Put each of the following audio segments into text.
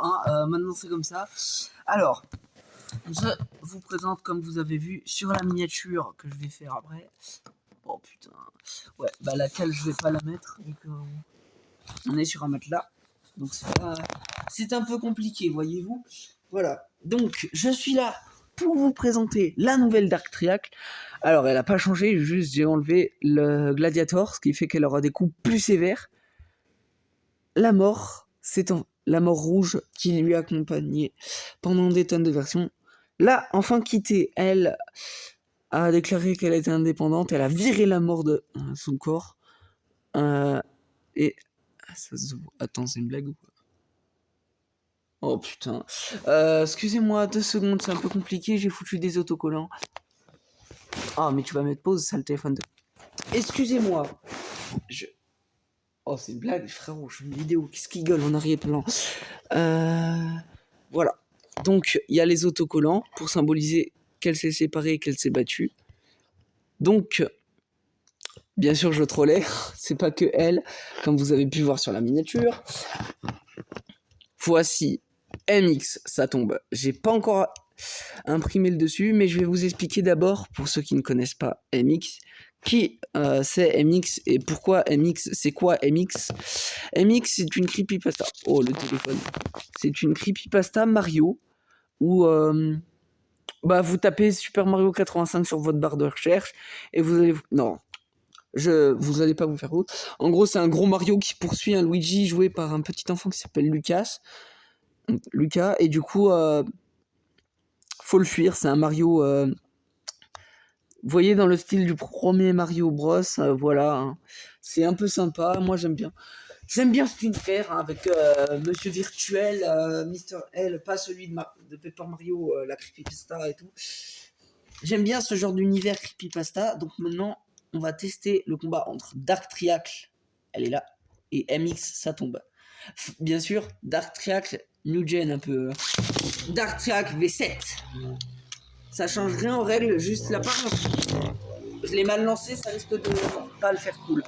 hein, maintenant c'est comme ça. Alors, je vous présente, comme vous avez vu, sur la miniature que je vais faire après. Oh putain. Ouais, bah laquelle je vais pas la mettre, vu qu'on est sur un matelas. Donc c'est un peu compliqué, voyez-vous. Voilà. Donc, je suis là pour vous présenter la nouvelle Dark Triacle. Alors, elle a pas changé, juste j'ai enlevé le Gladiator, ce qui fait qu'elle aura des coups plus sévères. La mort, la mort rouge qui lui accompagnait pendant des tonnes de versions. Là, enfin quittée, elle a déclaré qu'elle était indépendante, elle a viré la mort de son corps. Et... Ça se voit. Attends, c'est une blague ou quoi? Oh putain. Excusez-moi, 2 secondes, c'est un peu compliqué, j'ai foutu des autocollants. Ah, mais tu vas mettre pause, ça le téléphone de... Excusez-moi. Oh, c'est une blague, frérot, je fais une vidéo. Qu'est-ce qu'il gueule en arrière-plan? Voilà. Donc, il y a les autocollants pour symboliser qu'elle s'est séparée et qu'elle s'est battue. Donc, bien sûr, je trollais. C'est pas que elle, comme vous avez pu voir sur la miniature. Voici MX, ça tombe. J'ai pas encore imprimé le dessus, mais je vais vous expliquer d'abord, pour ceux qui ne connaissent pas MX, qui c'est MX et pourquoi MX, c'est quoi MX? MX, c'est une creepypasta. Oh, le téléphone. C'est une creepypasta Mario où vous tapez Super Mario 85 sur votre barre de recherche et vous allez... Non, vous allez pas vous faire autre. En gros, c'est un gros Mario qui poursuit un Luigi joué par un petit enfant qui s'appelle Lucas, et du coup, faut le fuir. C'est un Mario... Vous voyez, dans le style du premier Mario Bros, voilà, hein. C'est un peu sympa, moi j'aime bien. J'aime bien cet univers, hein, avec Monsieur Virtuel, Mr. L, pas celui de Paper Mario, la creepypasta et tout. J'aime bien ce genre d'univers creepypasta, donc maintenant, on va tester le combat entre Dark Triacle, elle est là, et MX, ça tombe. Bien sûr, Dark Triacle, New Gen un peu. Dark Triacle V7. Ça change rien aux règles, juste la part. Je l'ai mal lancé, ça risque de pas le faire cool.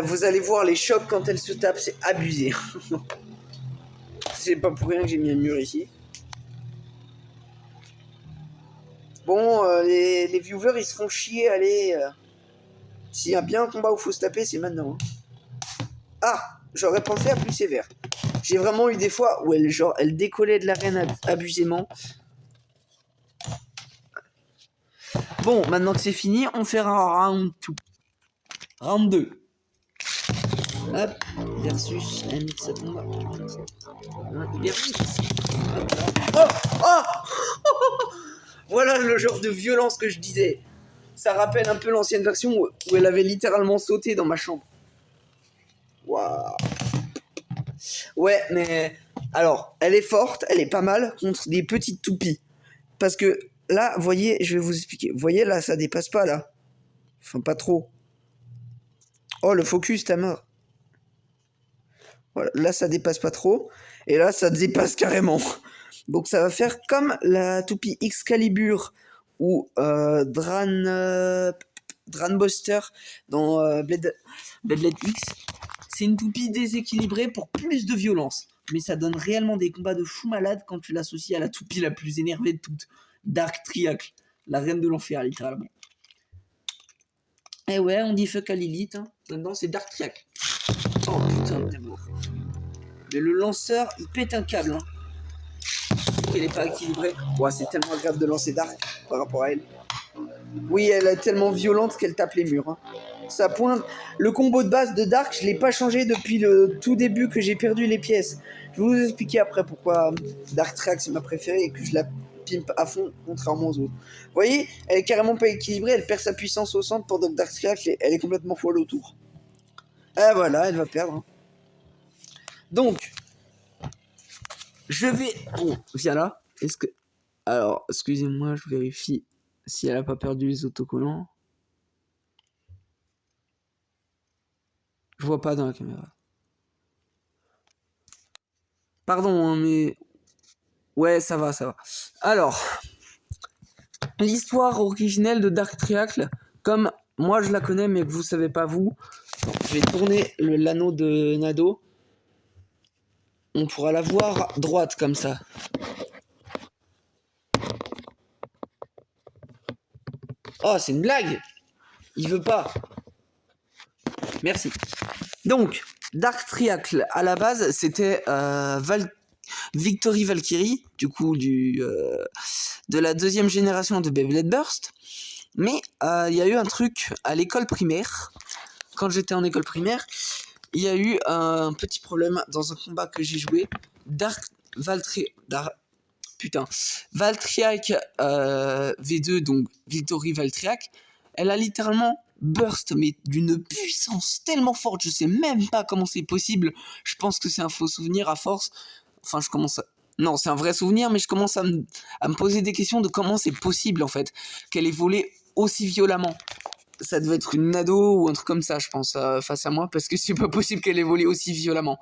Vous allez voir les chocs quand elle se tape, c'est abusé. C'est pas pour rien que j'ai mis un mur ici. Bon, les viewers ils se font chier, allez. S'il y a bien un combat où il faut se taper, c'est maintenant. Hein. Ah, j'aurais pensé à plus sévère. J'ai vraiment eu des fois où elle décollait de l'arène abusément. Bon, maintenant que c'est fini, on fera round 2. Round 2. Hop, versus MX, ça tombe. Oh Voilà le genre de violence que je disais. Ça rappelle un peu l'ancienne version où elle avait littéralement sauté dans ma chambre. Waouh. Ouais, mais... Alors, elle est forte, elle est pas mal contre des petites toupies. Parce que là, vous voyez, je vais vous expliquer. Vous voyez, là, ça dépasse pas, là. Enfin, pas trop. Oh, le focus, t'as mort. Voilà, là, ça dépasse pas trop. Et là, ça dépasse carrément. Donc, ça va faire comme la toupie Excalibur ou Dranbuster dans Blade X. C'est une toupie déséquilibrée pour plus de violence. Mais ça donne réellement des combats de fou malade quand tu l'associes à la toupie la plus énervée de toutes. Dark Triacle. La reine de l'enfer, littéralement. Eh ouais, on dit fuck à Lilith. Hein. Maintenant, c'est Dark Triacle. Oh putain, t'es mort. Mais le lanceur, il pète un câble. Hein. Elle est pas équilibrée. Ouais, c'est tellement agréable de lancer Dark par rapport à elle. Oui, elle est tellement violente qu'elle tape les murs. Hein. Ça pointe. Le combo de base de Dark, je l'ai pas changé depuis le tout début que j'ai perdu les pièces. Je vais vous expliquer après pourquoi Dark Triacle c'est ma préférée et que je la pimpe à fond contrairement aux autres. Vous voyez, elle est carrément pas équilibrée, elle perd sa puissance au centre pendant que Dark Triacle elle est complètement folle autour. Et voilà, elle va perdre. Hein. Donc, je vais... Bon, viens là. Est-ce que... Alors, excusez-moi, je vérifie si elle a pas perdu les autocollants. Je vois pas dans la caméra. Pardon, hein, mais... Ouais, ça va. Alors, l'histoire originelle de Dark Triacle, comme moi je la connais, mais que vous savez pas vous, Je vais tourner l'anneau de Nado. On pourra la voir droite comme ça. Oh, c'est une blague. Il veut pas. Merci. Donc, Dark Triangle, à la base, c'était Victory Valkyrie, du coup, de la deuxième génération de Beyblade Burst. Mais il y a eu un truc à l'école primaire. Quand j'étais en école primaire, il y a eu un petit problème dans un combat que j'ai joué. Valtryek V2, donc Victory Valtryek, elle a littéralement burst, mais d'une puissance tellement forte, je sais même pas comment c'est possible. Je pense que c'est un faux souvenir à force. Enfin, je commence à... Non, c'est un vrai souvenir, mais je commence à me poser des questions de comment c'est possible, en fait, qu'elle ait volé aussi violemment. Ça devait être une Nado ou un truc comme ça, je pense, face à moi, parce que c'est pas possible qu'elle ait volé aussi violemment.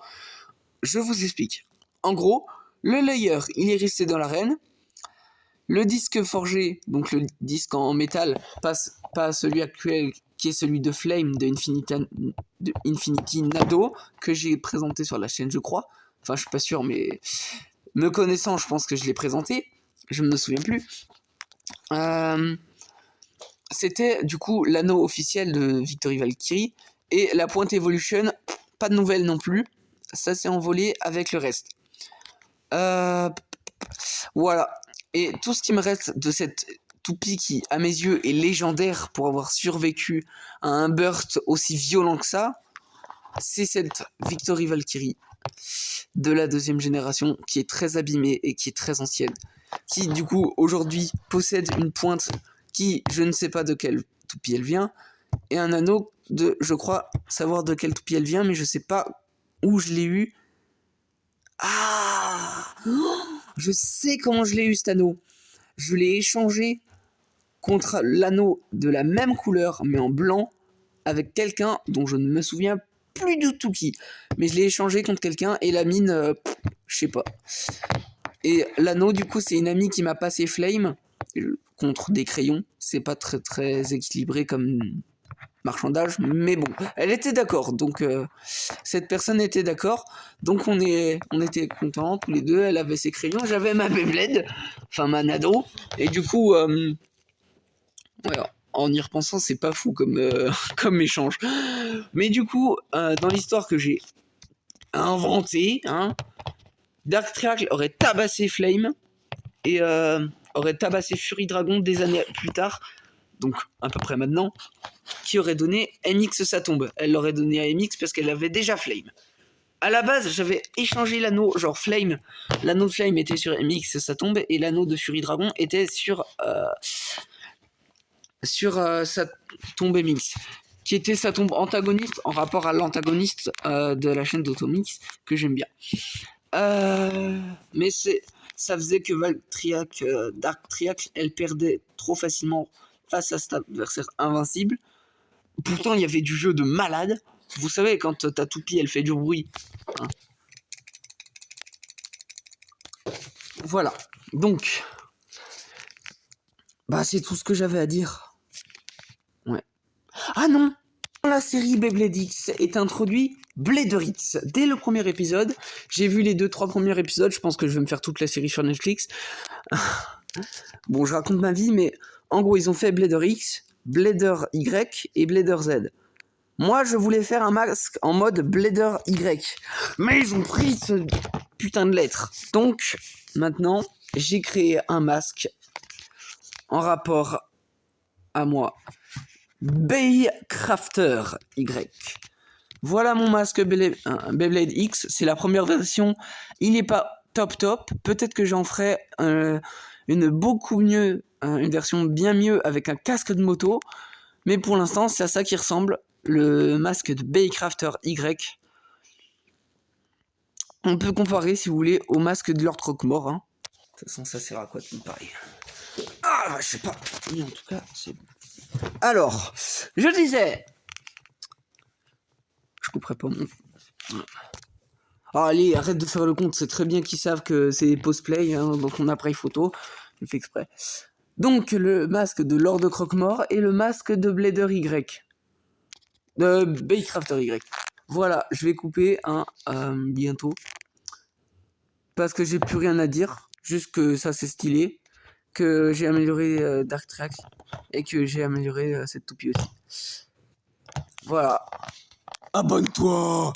Je vous explique. En gros, le layer, il est resté dans l'arène. Le disque forgé, donc le disque en métal, passe pas à celui actuel, qui est celui de Flame de Infinity Nado, que j'ai présenté sur la chaîne, je crois. Enfin, je suis pas sûr, mais me connaissant, je pense que je l'ai présenté. Je ne me souviens plus. C'était du coup l'anneau officiel de Victory Valkyrie. Et la Point Evolution, pas de nouvelles non plus. Ça s'est envolé avec le reste. Voilà. Et tout ce qui me reste de cette toupie qui, à mes yeux, est légendaire pour avoir survécu à un burst aussi violent que ça, c'est cette Victory Valkyrie de la deuxième génération qui est très abîmée et qui est très ancienne. Qui, du coup, aujourd'hui, possède une pointe qui, je ne sais pas de quelle toupie elle vient, et un anneau de, je crois, savoir de quelle toupie elle vient, mais je sais pas où je l'ai eu. Ah, je sais comment je l'ai eu cet anneau. Je l'ai échangé contre l'anneau de la même couleur, mais en blanc, avec quelqu'un dont je ne me souviens plus du tout qui. Mais je l'ai échangé contre quelqu'un et la mine, je sais pas. Et l'anneau, du coup, c'est une amie qui m'a passé Flame contre des crayons. C'est pas très très équilibré comme marchandage, mais bon, elle était d'accord, donc cette personne était d'accord, donc on était contents tous les deux. Elle avait ses crayons, j'avais ma Beyblade, enfin ma Nado, et du coup, ouais, en y repensant, c'est pas fou comme, comme échange. Mais du coup, dans l'histoire que j'ai inventée, hein, Dark Triangle aurait tabassé Flame, et aurait tabassé Fury Dragon des années plus tard, donc à peu près maintenant, qui aurait donné MX sa tombe. Elle l'aurait donné à MX parce qu'elle avait déjà Flame. À la base, j'avais échangé l'anneau, genre Flame. L'anneau de Flame était sur MX sa tombe et l'anneau de Fury Dragon était sur sa tombe MX, qui était sa tombe antagoniste en rapport à l'antagoniste de la chaîne d'Automix que j'aime bien. Mais ça faisait que Dark Triangle, elle perdait trop facilement face à cet adversaire invincible. Pourtant, il y avait du jeu de malade. Vous savez, quand ta toupie, elle fait du bruit. Hein. Voilà. Donc, bah, c'est tout ce que j'avais à dire. Ouais. Ah non! Dans la série Beyblade X est introduit Blader X. Dès le premier épisode, j'ai vu les 2-3 premiers épisodes. Je pense que je vais me faire toute la série sur Netflix. Bon, je raconte ma vie, mais en gros, ils ont fait Blader X, Blader Y et Blader Z. Moi, je voulais faire un masque en mode Blader Y. Mais ils ont pris ce putain de lettre. Donc, maintenant, j'ai créé un masque en rapport à moi. Baycrafter Y. Voilà mon masque Beyblade X. C'est la première version. Il n'est pas top. Peut-être que j'en ferai une beaucoup mieux, une version bien mieux avec un casque de moto. Mais pour l'instant, c'est à ça qui ressemble. Le masque de Baycrafter Y. On peut comparer, si vous voulez, au masque de Lord Croque-Mort. Hein. De toute façon, ça sert à quoi de pareil? Ah, je sais pas. Mais en tout cas, c'est bon. Alors, je disais... Je couperai pas mon... Oh, allez, arrête de faire le compte. C'est très bien qu'ils savent que c'est post-play, hein, donc on appareil photo. Je fais exprès. Donc, le masque de Lord Croque-Mort et le masque de Blader Y. De Baycrafter Y. Voilà, je vais couper bientôt. Parce que j'ai plus rien à dire. Juste que ça c'est stylé. Que j'ai amélioré Dark Tracks. Et que j'ai amélioré cette toupie aussi. Voilà. Abonne-toi!